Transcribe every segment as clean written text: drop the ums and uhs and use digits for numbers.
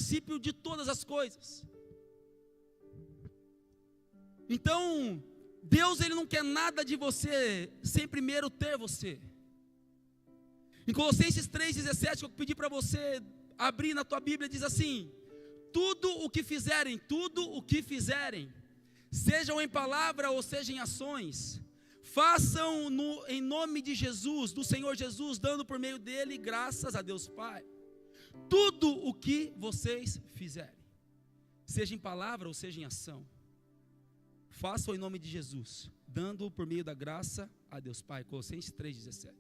princípio de todas as coisas. Então, Deus ele não quer nada de você sem primeiro ter você. Em Colossenses 3,17, que eu pedi para você abrir na tua Bíblia, diz assim: tudo o que fizerem, sejam em palavra ou seja em ações, façam em nome de Jesus, do Senhor Jesus, dando por meio dele graças a Deus Pai. Tudo o que vocês fizerem, seja em palavra ou seja em ação, façam em nome de Jesus, dando por meio da graça a Deus Pai. Colossenses 3,17.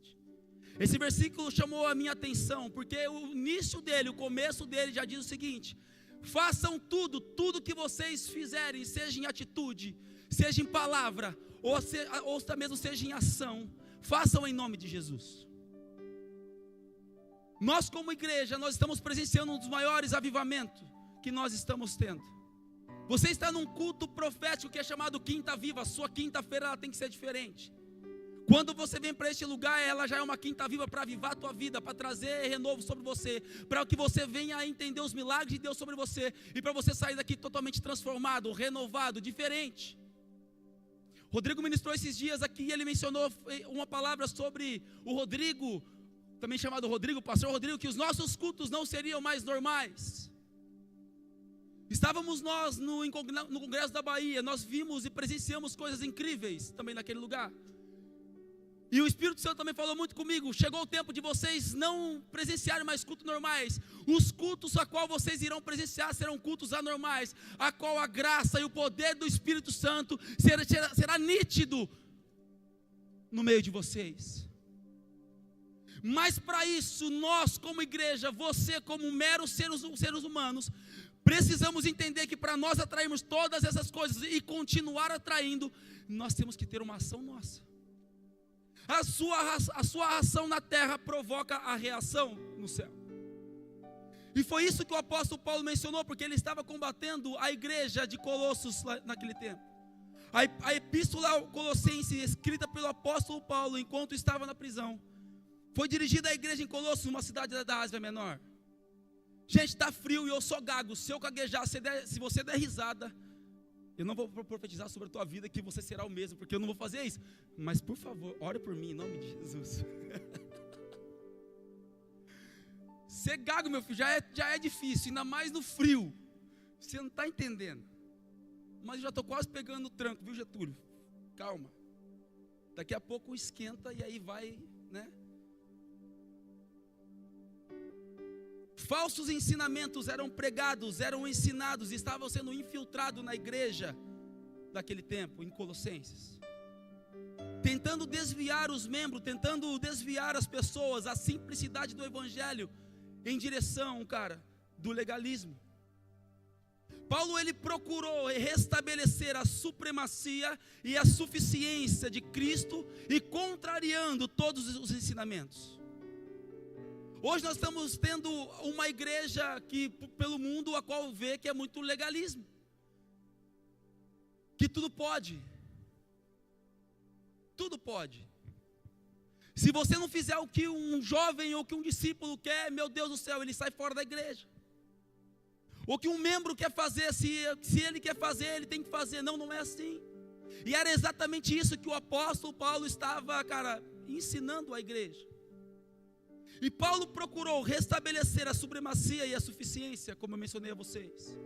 Esse versículo chamou a minha atenção, porque o início dele, o começo dele já diz o seguinte: façam tudo que vocês fizerem, seja em atitude, seja em palavra, ou até mesmo seja em ação, façam em nome de Jesus. Nós como igreja, nós estamos presenciando um dos maiores avivamentos que nós estamos tendo. Você está num culto profético que é chamado Quinta Viva. A sua quinta-feira ela tem que ser diferente. Quando você vem para este lugar, ela já é uma quinta viva para avivar a tua vida, para trazer renovo sobre você, para que você venha a entender os milagres de Deus sobre você, e para você sair daqui totalmente transformado, renovado, diferente. Rodrigo ministrou esses dias aqui, e ele mencionou uma palavra sobre o Rodrigo, também chamado Rodrigo, pastor Rodrigo, que os nossos cultos não seriam mais normais. Estávamos nós no Congresso da Bahia, nós vimos e presenciamos coisas incríveis também naquele lugar. E o Espírito Santo também falou muito comigo: chegou o tempo de vocês não presenciarem mais cultos normais. Os cultos a qual vocês irão presenciar serão cultos anormais, a qual a graça e o poder do Espírito Santo será nítido no meio de vocês. Mas para isso, nós como igreja, você como meros seres humanos, precisamos entender que para nós atrairmos todas essas coisas e continuar atraindo, nós temos que ter uma ação nossa. A sua ação na terra provoca a reação no céu. E foi isso que o apóstolo Paulo mencionou, porque ele estava combatendo a igreja de Colossos naquele tempo. A epístola Colossense, escrita pelo apóstolo Paulo enquanto estava na prisão, foi dirigida à igreja em Colossos, uma cidade da Ásia Menor. Gente, está frio e eu sou gago. Se eu gaguejar, se você der risada, eu não vou profetizar sobre a tua vida que você será o mesmo, porque eu não vou fazer isso. Mas por favor, ore por mim em nome de Jesus. Ser gago, meu filho, já é difícil, ainda mais no frio. Você não está entendendo. Mas eu já estou quase pegando o tranco, viu, Getúlio? Calma. Daqui a pouco esquenta e aí vai, né? Falsos ensinamentos eram pregados, eram ensinados, estavam sendo infiltrados na igreja daquele tempo, em Colossenses, tentando desviar os membros, tentando desviar as pessoas, a simplicidade do evangelho, em direção, do legalismo. Paulo, ele procurou restabelecer a supremacia e a suficiência de Cristo, e contrariando todos os ensinamentos. Hoje nós estamos tendo uma igreja que, pelo mundo, a qual vê que é muito legalismo, que tudo pode. Se você não fizer o que um jovem ou que um discípulo quer, meu Deus do céu, ele sai fora da igreja. Ou que um membro quer fazer, se ele quer fazer, ele tem que fazer. Não é assim. E era exatamente isso que o apóstolo Paulo estava, ensinando à igreja. E Paulo procurou restabelecer a supremacia e a suficiência, como eu mencionei a vocês.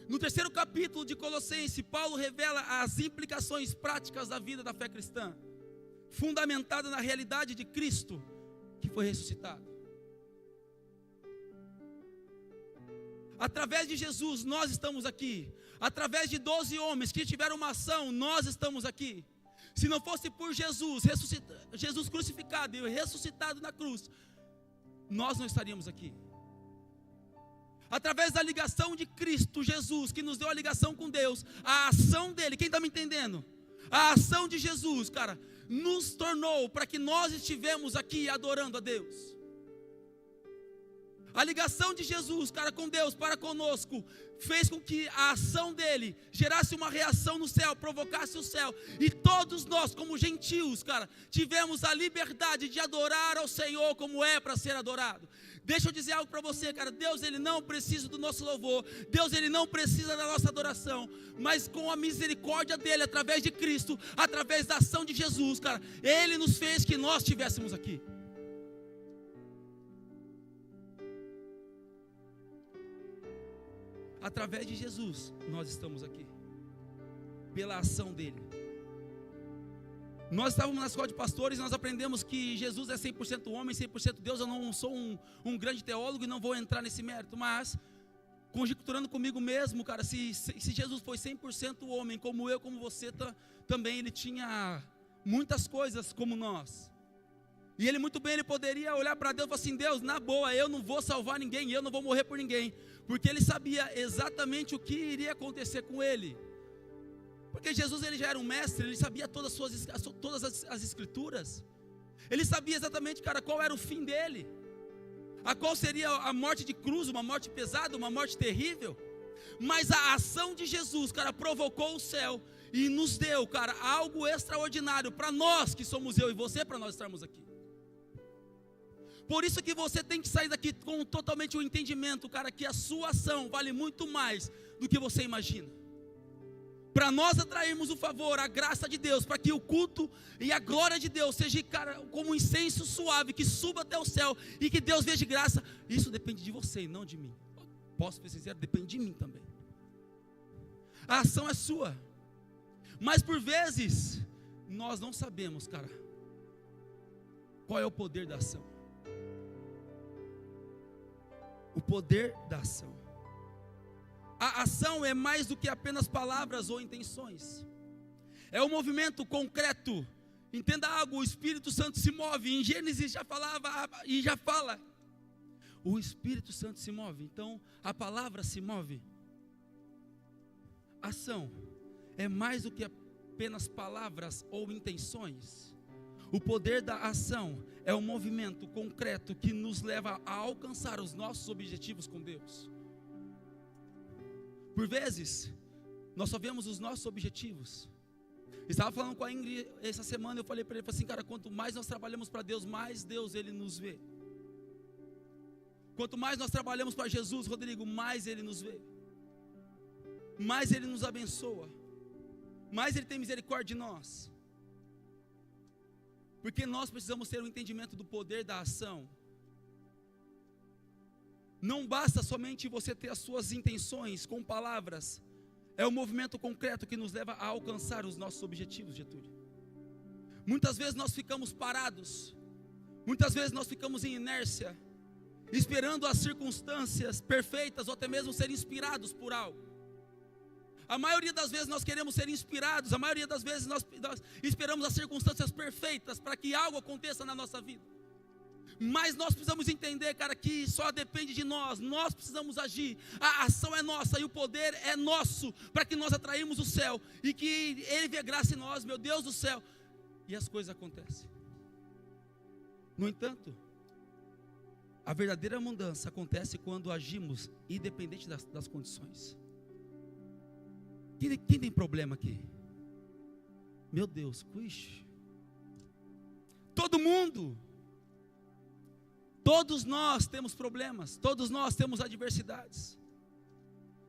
No 3º capítulo de Colossenses, Paulo revela as implicações práticas da vida da fé cristã, fundamentada na realidade de Cristo, que foi ressuscitado. Através de Jesus, nós estamos aqui. Através de 12 homens que tiveram uma ação, nós estamos aqui. Se não fosse por Jesus crucificado e ressuscitado na cruz, nós não estaríamos aqui. Através da ligação de Cristo Jesus, que nos deu a ligação com Deus, a ação dele, quem está me entendendo? A ação de Jesus, nos tornou para que nós estivemos aqui adorando a Deus. A ligação de Jesus, cara, com Deus, para conosco, fez com que a ação dele gerasse uma reação no céu, provocasse o céu. E todos nós, como gentios, cara, tivemos a liberdade de adorar ao Senhor como é para ser adorado. Deixa eu dizer algo para você, cara. Deus, ele não precisa do nosso louvor. Deus, ele não precisa da nossa adoração. Mas com a misericórdia dele, através de Cristo, através da ação de Jesus, cara, ele nos fez que nós estivéssemos aqui. Através de Jesus, nós estamos aqui, pela ação dele. Nós estávamos na escola de pastores e nós aprendemos que Jesus é 100% homem, 100% Deus. Eu não sou um grande teólogo e não vou entrar nesse mérito, mas conjecturando comigo mesmo, cara, se Jesus foi 100% homem, como eu, como você, também ele tinha muitas coisas como nós. E ele muito bem, ele poderia olhar para Deus e falar assim: Deus, na boa, eu não vou salvar ninguém, eu não vou morrer por ninguém, porque ele sabia exatamente o que iria acontecer com ele. Porque Jesus, ele já era um mestre, ele sabia todas as escrituras. Ele sabia exatamente, cara, qual era o fim dele. A qual seria a morte de cruz, uma morte pesada, uma morte terrível. Mas a ação de Jesus, cara, provocou o céu e nos deu, cara, algo extraordinário para nós que somos eu e você, para nós estarmos aqui. Por isso que você tem que sair daqui com totalmente o entendimento, cara, que a sua ação vale muito mais do que você imagina. Para nós atrairmos o favor, a graça de Deus, para que o culto e a glória de Deus seja, cara, como um incenso suave, que suba até o céu e que Deus veja graça. Isso depende de você e não de mim. Posso ser sincero, depende de mim também. A ação é sua. Mas por vezes, nós não sabemos, cara, qual é o poder da ação. O poder da ação. A ação é mais do que apenas palavras ou intenções. É um movimento concreto. Entenda algo, o Espírito Santo se move. Em Gênesis já falava e já fala. O Espírito Santo se move, então a palavra se move. Ação é mais do que apenas palavras ou intenções. O poder da ação é um movimento concreto que nos leva a alcançar os nossos objetivos com Deus. Por vezes, nós só vemos os nossos objetivos. Estava falando com a Ingrid essa semana, eu falei para ele assim, cara, quanto mais nós trabalhamos para Deus, mais Deus ele nos vê. Quanto mais nós trabalhamos para Jesus, Rodrigo, mais ele nos vê. Mais ele nos abençoa. Mais ele tem misericórdia de nós. Porque nós precisamos ter um entendimento do poder da ação. Não basta somente você ter as suas intenções com palavras. É um movimento concreto que nos leva a alcançar os nossos objetivos, Getúlio. Muitas vezes nós ficamos parados. Muitas vezes nós ficamos em inércia, esperando as circunstâncias perfeitas ou até mesmo ser inspirados por algo. A maioria das vezes nós queremos ser inspirados, a maioria das vezes nós esperamos as circunstâncias perfeitas para que algo aconteça na nossa vida. Mas nós precisamos entender, cara, que só depende de nós precisamos agir. A ação é nossa e o poder é nosso, para que nós atraímos o céu e que Ele vê graça em nós, meu Deus do céu, e as coisas acontecem. No entanto, a verdadeira mudança acontece quando agimos independente das condições. Quem tem problema aqui? Meu Deus, puxa. Todo mundo. Todos nós temos problemas. Todos nós temos adversidades.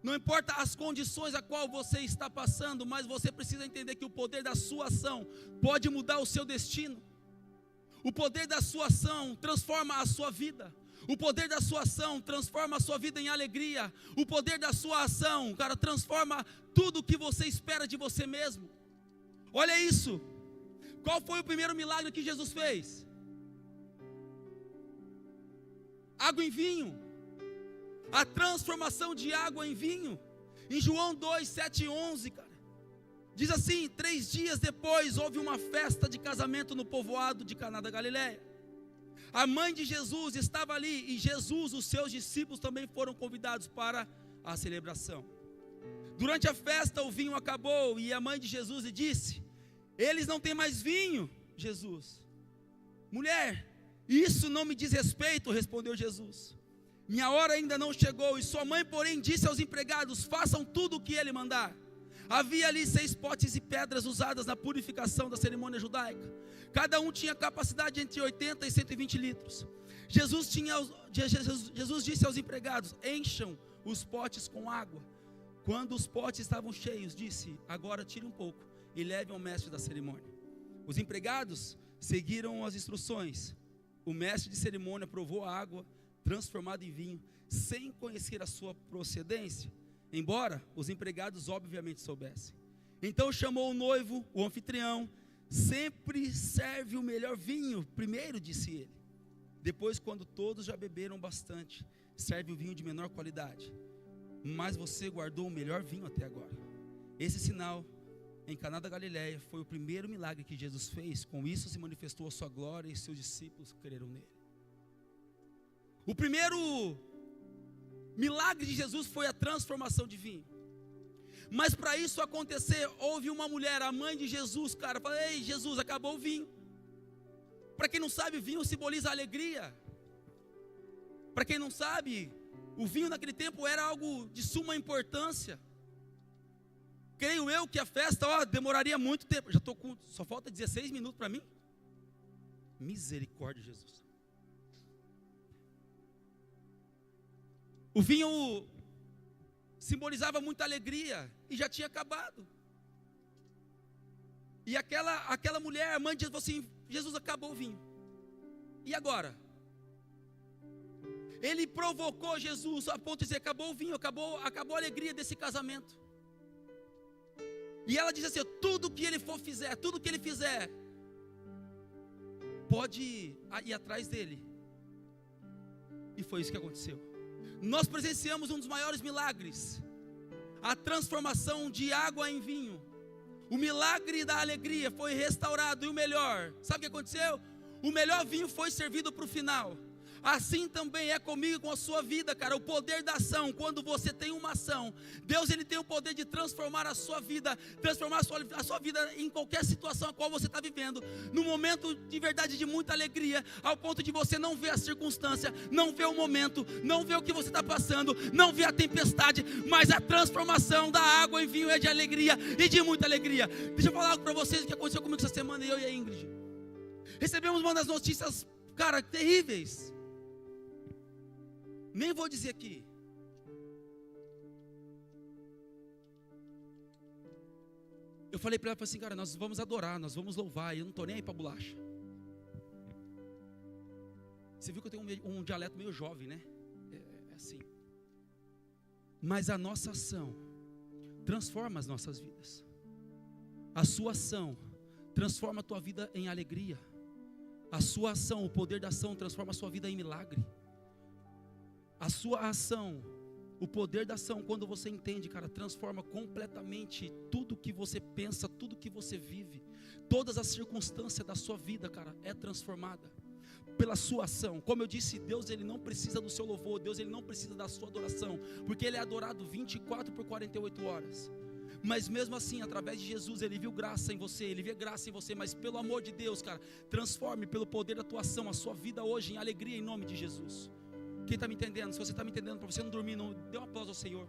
Não importa as condições a qual você está passando, mas você precisa entender que o poder da sua ação pode mudar o seu destino. O poder da sua ação transforma a sua vida. O poder da sua ação transforma a sua vida em alegria. O poder da sua ação, cara, transforma tudo o que você espera de você mesmo. Olha isso. Qual foi o primeiro milagre que Jesus fez? Água em vinho. A transformação de água em vinho. Em João 2, 7 e 11, cara. Diz assim: 3 dias depois houve uma festa de casamento no povoado de Caná da Galileia. A mãe de Jesus estava ali e Jesus, os seus discípulos também foram convidados para a celebração. Durante a festa o vinho acabou e a mãe de Jesus lhe disse: eles não têm mais vinho. Jesus: mulher, isso não me diz respeito, respondeu Jesus. minha hora ainda não chegou. E sua mãe, porém, disse aos empregados: façam tudo o que ele mandar. Havia ali 6 potes e pedras usadas na purificação da cerimônia judaica. Cada um tinha capacidade entre 80 e 120 litros. Jesus disse aos empregados: encham os potes com água. Quando os potes estavam cheios, disse: agora tire um pouco e leve ao mestre da cerimônia. Os empregados seguiram as instruções. O mestre de cerimônia provou a água transformada em vinho, sem conhecer a sua procedência, embora os empregados obviamente soubessem. Então chamou o noivo, o anfitrião. Sempre serve o melhor vinho primeiro, disse ele. Depois, quando todos já beberam bastante, serve o vinho de menor qualidade. Mas você guardou o melhor vinho até agora. Esse sinal em Caná da Galileia foi o primeiro milagre que Jesus fez. Com isso se manifestou a sua glória e seus discípulos creram nele. O primeiro milagre de Jesus foi a transformação de vinho. Mas para isso acontecer, houve uma mulher, a mãe de Jesus, cara, falou: ei, Jesus, acabou o vinho. Para quem não sabe, vinho simboliza alegria. Para quem não sabe, o vinho naquele tempo era algo de suma importância. Creio eu que a festa, demoraria muito tempo. Já estou com, só falta 16 minutos para mim. Misericórdia, Jesus. O vinho simbolizava muita alegria e já tinha acabado. E aquela mulher, a mãe de Jesus, falou assim: Jesus, acabou o vinho. E agora? Ele provocou Jesus a ponto de dizer: acabou o vinho, acabou a alegria desse casamento. E ela diz assim: tudo que ele fizer, tudo que ele fizer, pode ir atrás dele. E foi isso que aconteceu. Nós presenciamos um dos maiores milagres, a transformação de água em vinho. O milagre da alegria foi restaurado. E o melhor, sabe o que aconteceu? O melhor vinho foi servido para o final. Assim também é comigo, com a sua vida, cara. O poder da ação, quando você tem uma ação, Deus, ele tem o poder de transformar a sua vida, transformar a sua vida em qualquer situação a qual você está vivendo, no momento de verdade de muita alegria, ao ponto de você não ver a circunstância, não ver o momento, não ver o que você está passando, não ver a tempestade, mas a transformação da água em vinho é de alegria e de muita alegria. Deixa eu falar algo para vocês, o que aconteceu comigo essa semana, eu e a Ingrid. Recebemos uma das notícias, cara, terríveis. Nem vou dizer aqui. Eu falei para ela, falei assim: cara, nós vamos adorar, nós vamos louvar, eu não estou nem aí para bolacha. Você viu que eu tenho um dialeto meio jovem, né? É assim. Mas a nossa ação transforma as nossas vidas. A sua ação transforma a tua vida em alegria. A sua ação, o poder da ação transforma a sua vida em milagre. A sua ação, o poder da ação, quando você entende, cara, transforma completamente tudo que você pensa, tudo que você vive. Todas as circunstâncias da sua vida, cara, é transformada pela sua ação. Como eu disse, Deus, ele não precisa do seu louvor, Deus, ele não precisa da sua adoração, porque ele é adorado 24 por 48 horas. Mas mesmo assim, através de Jesus, ele viu graça em você, ele vê graça em você. Mas pelo amor de Deus, cara, transforme pelo poder da tua ação a sua vida hoje em alegria, em nome de Jesus. Quem está me entendendo? Se você está me entendendo, para você não dormir, não, dê um aplauso ao Senhor.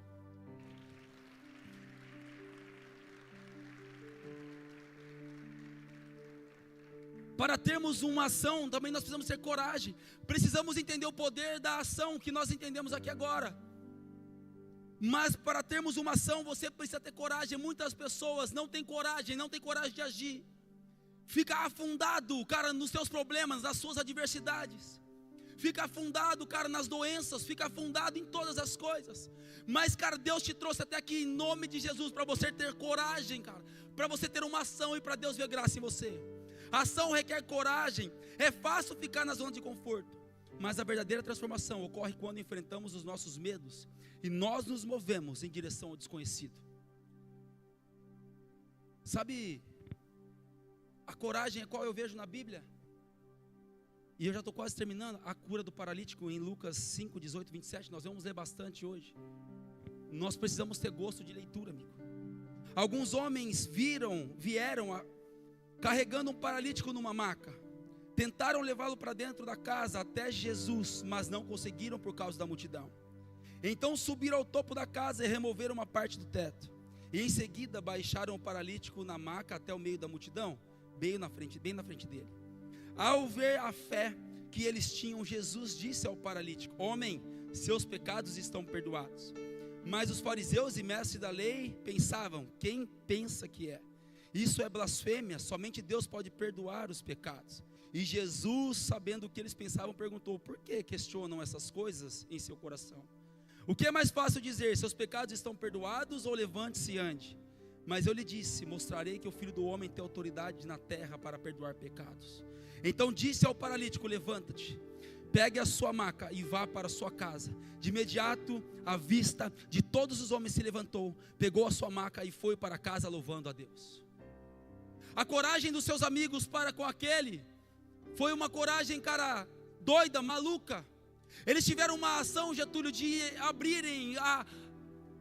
Para termos uma ação, também nós precisamos ter coragem. Precisamos entender o poder da ação que nós entendemos aqui agora. Mas para termos uma ação, você precisa ter coragem. Muitas pessoas não têm coragem de agir. Fica afundado, cara, nos seus problemas, nas suas adversidades. Fica afundado, cara, nas doenças, fica afundado em todas as coisas. Mas, cara, Deus te trouxe até aqui em nome de Jesus, para você ter coragem, cara, para você ter uma ação e para Deus ver graça em você. A ação requer coragem. É fácil ficar na zona de conforto, mas a verdadeira transformação ocorre quando enfrentamos os nossos medos e nós nos movemos em direção ao desconhecido. Sabe, a coragem é qual eu vejo na Bíblia? E eu já estou quase terminando. A cura do paralítico em Lucas 5, 18, 27. Nós vamos ler bastante hoje. Nós precisamos ter gosto de leitura, amigo. Alguns homens vieram carregando um paralítico numa maca. Tentaram levá-lo para dentro da casa até Jesus, mas não conseguiram por causa da multidão. Então subiram ao topo da casa e removeram uma parte do teto. E em seguida baixaram o paralítico na maca até o meio da multidão, bem na frente dele. Ao ver a fé que eles tinham, Jesus disse ao paralítico: homem, seus pecados estão perdoados. Mas os fariseus e mestres da lei pensavam: quem pensa que é? Isso é blasfêmia, somente Deus pode perdoar os pecados. E Jesus, sabendo o que eles pensavam, perguntou: por que questionam essas coisas em seu coração? O que é mais fácil dizer: seus pecados estão perdoados, ou levante-se e ande? Mas eu lhe disse: mostrarei que o Filho do Homem tem autoridade na terra para perdoar pecados. Então disse ao paralítico: levanta-te, pegue a sua maca e vá para a sua casa. De imediato, à vista de todos os homens, se levantou, pegou a sua maca e foi para casa louvando a Deus. A coragem dos seus amigos para com aquele foi uma coragem, cara, doida, maluca. Eles tiveram uma ação, Getúlio, de abrirem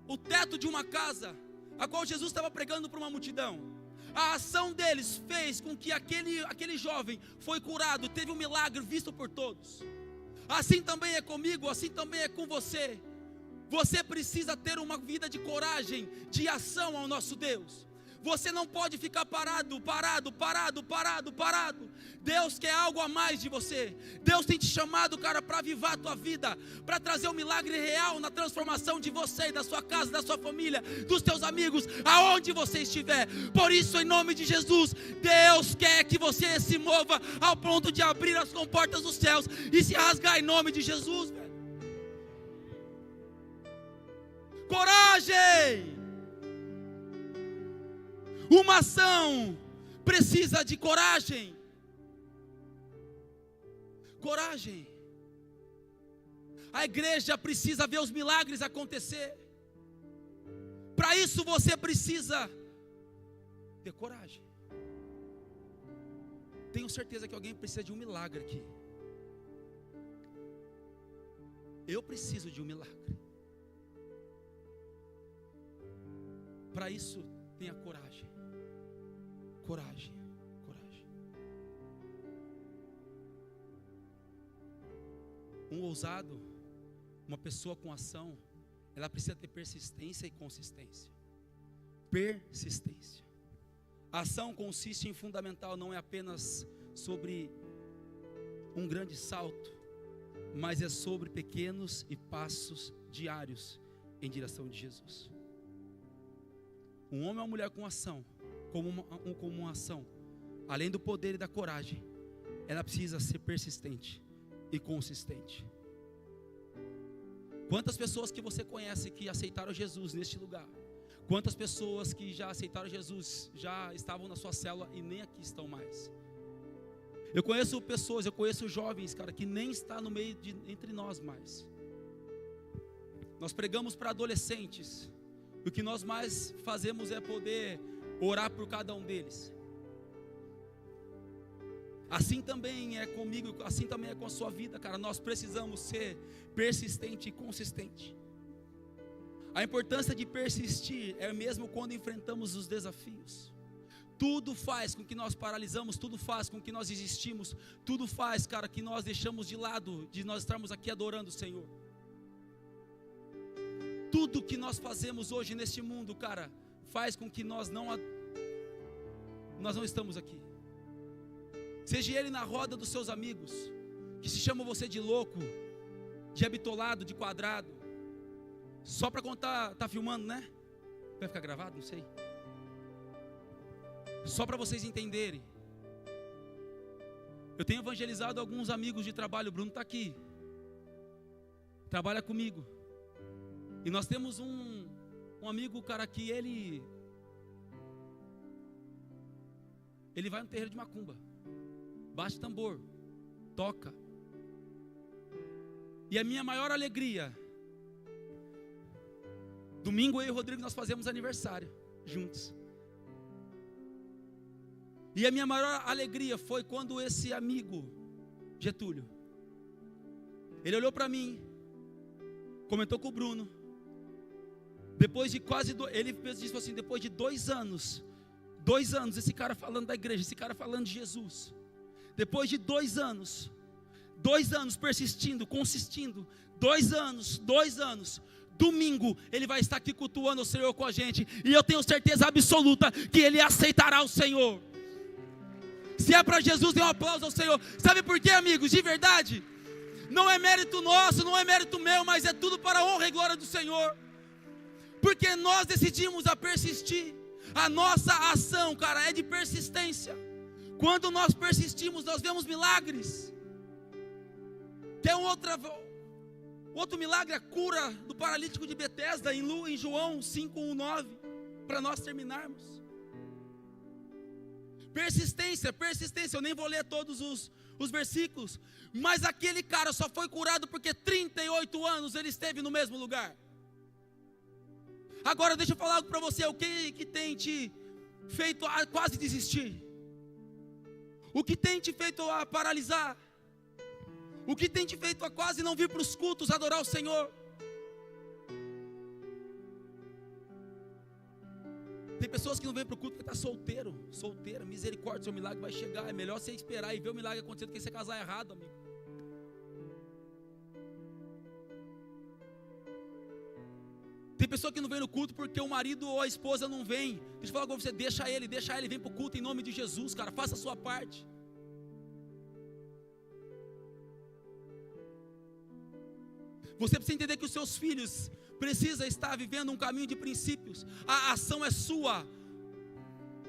o teto de uma casa, a qual Jesus estava pregando para uma multidão. A ação deles fez com que aquele jovem foi curado, teve um milagre visto por todos. Assim também é comigo, assim também é com você. Você precisa ter uma vida de coragem, de ação ao nosso Deus. Você não pode ficar parado. Deus quer algo a mais de você. Deus tem te chamado, cara, para avivar a tua vida, para trazer um milagre real na transformação de você, da sua casa, da sua família, dos teus amigos, aonde você estiver. Por isso, em nome de Jesus, Deus quer que você se mova ao ponto de abrir as comportas dos céus e se rasgar em nome de Jesus, velho. Coragem! Uma ação precisa de coragem. Coragem. A igreja precisa ver os milagres acontecer. Para isso você precisa ter coragem. Tenho certeza que alguém precisa de um milagre aqui. Eu preciso de um milagre. Para isso, tenha coragem. Coragem. Um ousado, uma pessoa com ação, ela precisa ter persistência e consistência. Persistência. A ação consiste em fundamental, não é apenas sobre um grande salto, mas é sobre pequenos e passos diários em direção de Jesus. Um homem ou uma mulher com ação, como uma ação, além do poder e da coragem, ela precisa ser persistente e consistente. Quantas pessoas que você conhece que aceitaram Jesus neste lugar? Quantas pessoas que já aceitaram Jesus, já estavam na sua célula e nem aqui estão mais? Eu conheço jovens, cara, que nem está no meio entre nós mais. Nós pregamos para adolescentes. O que nós mais fazemos é poder orar por cada um deles. Assim também é comigo, assim também é com a sua vida, cara. Nós precisamos ser persistente e consistente. A importância de persistir é mesmo quando enfrentamos os desafios. Tudo faz com que nós paralisamos, tudo faz com que nós desistimos, tudo faz, cara, que nós deixamos de lado, de nós estarmos aqui adorando o Senhor. Tudo que nós fazemos hoje neste mundo, cara, faz com que nós não estamos aqui. Seja ele na roda dos seus amigos, que se chamam você de louco, de habitolado, de quadrado, só para contar, tá filmando, né? Vai ficar gravado? Não sei. Só para vocês entenderem. Eu tenho evangelizado alguns amigos de trabalho, o Bruno está aqui, trabalha comigo. E nós temos um amigo, cara, que ele vai no terreiro de macumba, bate tambor, toca. E a minha maior alegria, domingo eu e o Rodrigo nós fazemos aniversário juntos. E a minha maior alegria foi quando esse amigo, Getúlio, ele olhou para mim, comentou com o Bruno. Depois de ele disse assim, depois de 2 anos, esse cara falando da igreja, esse cara falando de Jesus, depois de 2 anos, 2 anos persistindo, consistindo, 2 anos, domingo, ele vai estar aqui cultuando o Senhor com a gente, e eu tenho certeza absoluta, que ele aceitará o Senhor. Se é para Jesus, dê um aplauso ao Senhor. Sabe por quê, amigos? De verdade, não é mérito nosso, não é mérito meu, mas é tudo para a honra e glória do Senhor, porque nós decidimos a persistir. A nossa ação, cara, é de persistência. Quando nós persistimos, nós vemos milagres. Tem outro milagre, a cura do paralítico de Betesda, em João 5:1-9, para nós terminarmos. Persistência, eu nem vou ler todos os versículos, mas aquele cara só foi curado porque 38 anos ele esteve no mesmo lugar. Agora deixa eu falar algo para você, o que tem te feito a quase desistir? O que tem te feito a paralisar? O que tem te feito a quase não vir para os cultos adorar o Senhor? Tem pessoas que não vêm para o culto porque está solteira, misericórdia, seu milagre vai chegar. É melhor você esperar e ver o milagre acontecer do que você casar errado, amigo. Tem pessoa que não vem no culto porque o marido ou a esposa não vem. Deixa eu falar com você, deixa ele, vem para o culto em nome de Jesus, cara, faça a sua parte. Você precisa entender que os seus filhos precisam estar vivendo um caminho de princípios. A ação é sua.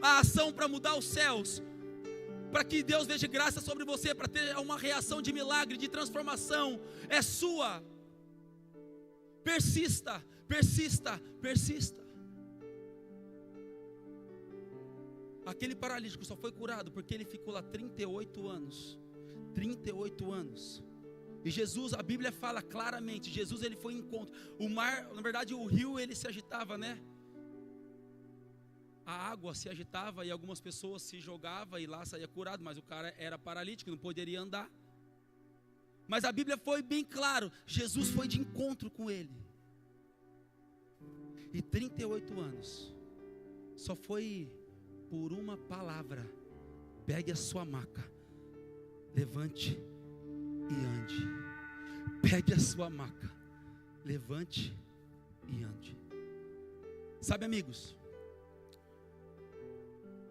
A ação para mudar os céus, para que Deus veja graça sobre você, para ter uma reação de milagre, de transformação, é sua. Persista. Aquele paralítico só foi curado porque ele ficou lá 38 anos. 38 anos. E Jesus, a Bíblia fala claramente, Jesus ele foi em encontro. O mar, na verdade o rio ele se agitava, né? A água se agitava e algumas pessoas se jogavam e lá saía curado, mas o cara era paralítico, não poderia andar. Mas a Bíblia foi bem claro, Jesus foi de encontro com ele. E 38 anos, só foi por uma palavra: pegue a sua maca, levante e ande. Pegue a sua maca, levante e ande. Sabe, amigos,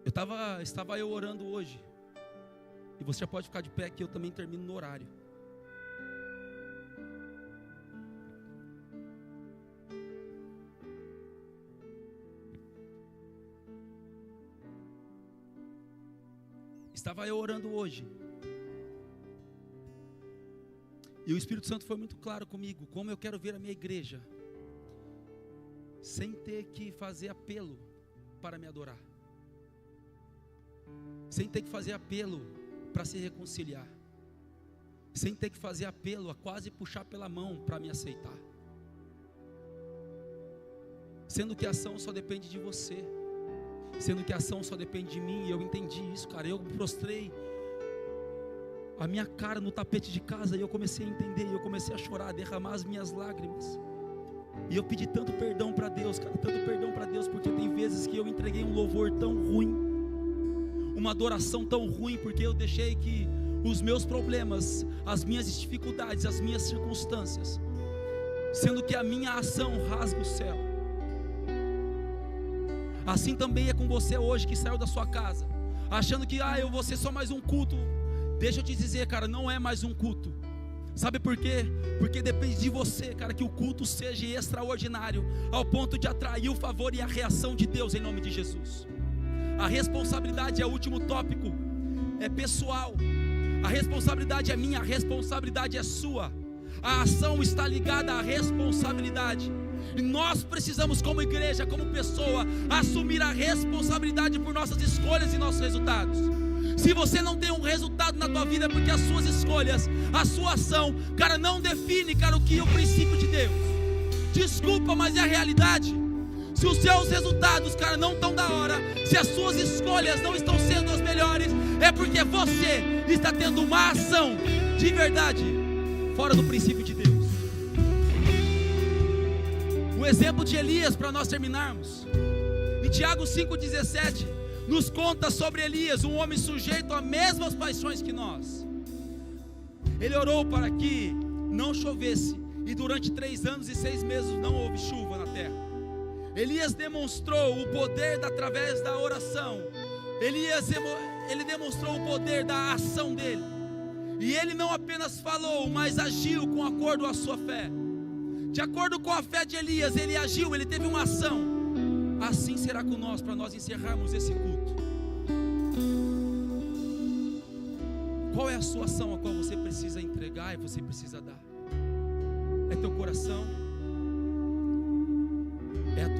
estava eu orando hoje, e você já pode ficar de pé que eu também termino no horário. Estava eu orando hoje, e o Espírito Santo foi muito claro comigo, como eu quero ver a minha igreja, sem ter que fazer apelo para me adorar, sem ter que fazer apelo para se reconciliar, sem ter que fazer apelo a quase puxar pela mão para me aceitar, sendo que a ação só depende de você, sendo que a ação só depende de mim. E eu entendi isso, cara. Eu prostrei a minha cara no tapete de casa, e eu comecei a entender, e eu comecei a chorar, a derramar as minhas lágrimas, e eu pedi tanto perdão para Deus, cara, tanto perdão para Deus, porque tem vezes que eu entreguei um louvor tão ruim, uma adoração tão ruim, porque eu deixei que os meus problemas, as minhas dificuldades, as minhas circunstâncias, sendo que a minha ação rasga o céu. Assim também é com você hoje, que saiu da sua casa achando que eu vou ser só mais um culto. Deixa eu te dizer, cara, não é mais um culto. Sabe por quê? Porque depende de você, cara, que o culto seja extraordinário, ao ponto de atrair o favor e a reação de Deus, em nome de Jesus. A responsabilidade é o último tópico, é pessoal. A responsabilidade é minha, a responsabilidade é sua. A ação está ligada à responsabilidade. E nós precisamos, como igreja, como pessoa, assumir a responsabilidade por nossas escolhas e nossos resultados. Se você não tem um resultado na tua vida, é porque as suas escolhas, a sua ação, cara, não define, cara, o que é o princípio de Deus. Desculpa, mas é a realidade. Se os seus resultados, cara, não estão da hora, se as suas escolhas não estão sendo as melhores, é porque você está tendo uma ação de verdade fora do princípio de Deus. O exemplo de Elias, para nós terminarmos, em Tiago 5,17, nos conta sobre Elias, um homem sujeito às mesmas paixões que nós. Ele orou para que não chovesse, e durante 3 anos e 6 meses não houve chuva na terra. Elias demonstrou o poder através da oração. Ele demonstrou o poder da ação dele. E ele não apenas falou, mas agiu com acordo com a sua fé. De acordo com a fé de Elias, ele agiu, ele teve uma ação. Assim será com nós, para nós encerrarmos esse culto. Qual é a sua ação a qual você precisa entregar e você precisa dar? É teu coração? É a tua